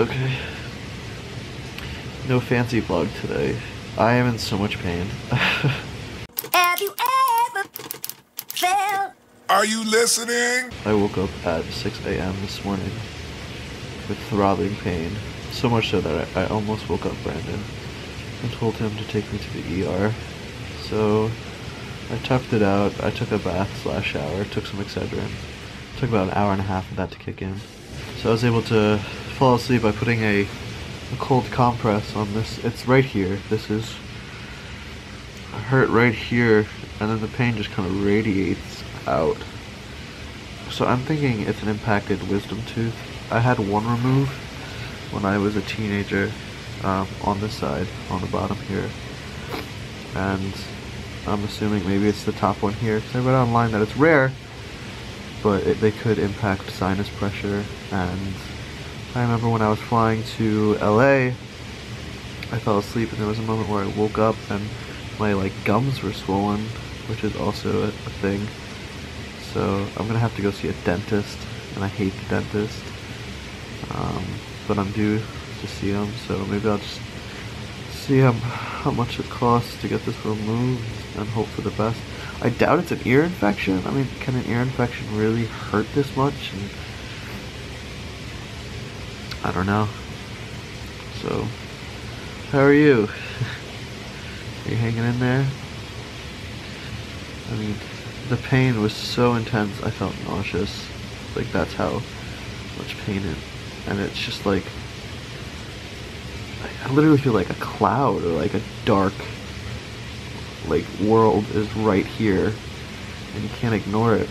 Okay. No fancy vlog today. I am in so much pain. Have you ever felt? Are you listening? I woke up at 6 a.m. this morning with throbbing pain. So much so that I almost woke up Brandon and told him to take me to the ER. So I toughed it out. I took a bath / shower, took some Excedrin. It took about an hour and a half for that to kick in. So I was able to fall asleep by putting a cold compress on this. It's right here. This is hurt right here, and then the pain just kind of radiates out. So I'm thinking it's an impacted wisdom tooth. I had one removed when I was a teenager, on this side, on the bottom here, and I'm assuming maybe it's the top one here, because I read online that it's rare, but they could impact sinus pressure. And I remember when I was flying to LA, I fell asleep and there was a moment where I woke up and my gums were swollen, which is also a thing. So I'm gonna have to go see a dentist, and I hate the dentist. But I'm due to see him, so maybe I'll just see how much it costs to get this removed and hope for the best. I doubt it's an ear infection. I mean, can an ear infection really hurt this much? And I don't know. So, how are you? Are you hanging in there? I mean, the pain was so intense, I felt nauseous. Like, that's how much pain and it's just like, I literally feel like a cloud or like a dark, world is right here, and you can't ignore it.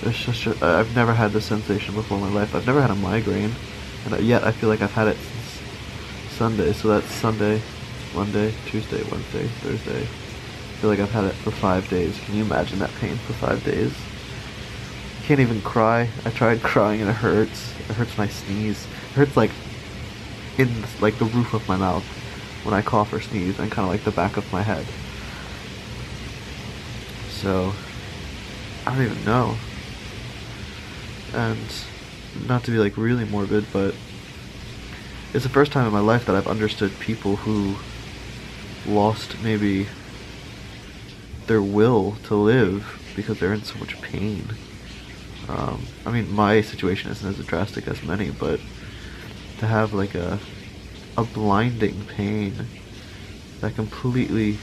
It's just, I've never had this sensation before in my life. I've never had a migraine, and yet I feel like I've had it since Sunday. So that's Sunday, Monday, Tuesday, Wednesday, Thursday. I feel like I've had it for 5 days. Can you imagine that pain for 5 days? Can't even cry. I tried crying and it hurts. It hurts when I sneeze. It hurts in the roof of my mouth when I cough or sneeze, and kind of the back of my head. So I don't even know. And not to be really morbid, but it's the first time in my life that I've understood people who lost maybe their will to live because they're in so much pain. I mean, my situation isn't as drastic as many, but to have a blinding pain that completely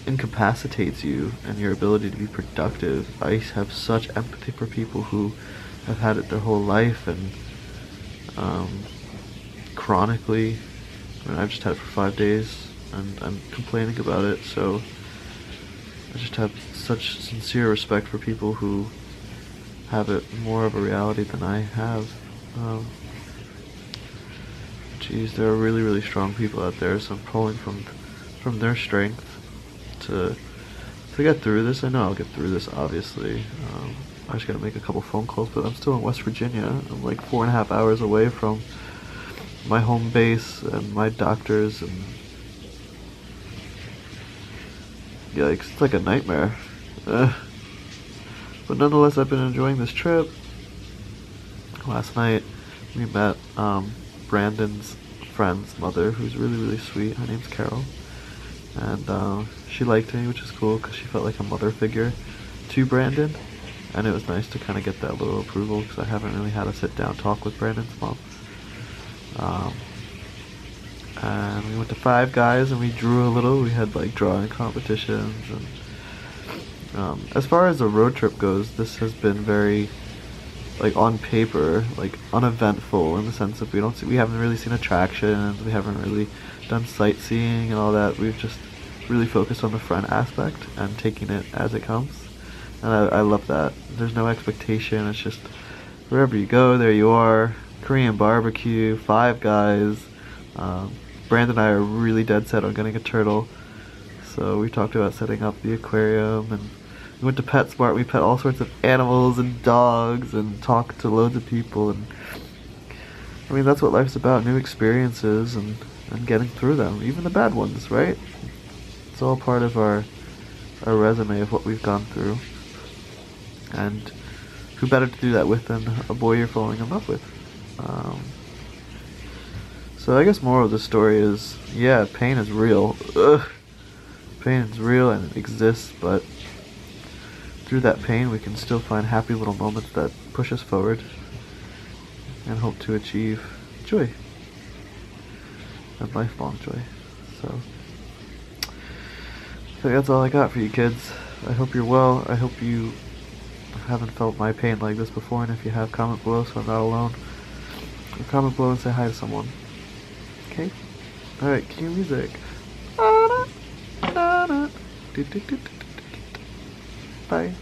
incapacitates you and your ability to be productive. I have such empathy for people who have had it their whole life, and chronically. I mean, I've just had it for 5 days and I'm complaining about it, so I just have such sincere respect for people who have it more of a reality than I have. Geez, there are really, really strong people out there, so I'm pulling from their strength to get through this. I know I'll get through this, obviously. I just gotta make a couple phone calls, but I'm still in West Virginia. I'm 4.5 hours away from my home base and my doctors, and yeah, it's like a nightmare. But nonetheless, I've been enjoying this trip. Last night we met Brandon's friend's mother, who's really, really sweet. Her name's Carol, and she liked me, which is cool because she felt like a mother figure to Brandon, and it was nice to kind of get that little approval because I haven't really had a sit down talk with Brandon's mom. And we went to Five Guys and we drew a little. We had drawing competitions, and as far as the road trip goes, this has been very on paper uneventful, in the sense that we haven't really seen attractions, we haven't really done sightseeing and all that. We've just really focused on the fun aspect and taking it as it comes, and I love that. There's no expectation. It's just wherever you go, there you are. Korean barbecue, Five Guys. Brandon and I are really dead set on getting a turtle, so we talked about setting up the aquarium, and we went to PetSmart. We pet all sorts of animals and dogs and talked to loads of people, and I mean, that's what life's about, new experiences and getting through them, even the bad ones, right? It's all part of our resume of what we've gone through. And who better to do that with than a boy you're falling in love with? So I guess moral of the story is, yeah, pain is real. Ugh. Pain is real and it exists, but through that pain we can still find happy little moments that push us forward and hope to achieve joy. And lifelong joy. So I think that's all I got for you kids. I hope you're well. I hope you haven't felt my pain like this before, and if you have, comment below so I'm not alone. Or comment below and say hi to someone. Okay? Alright, cue music. Bye.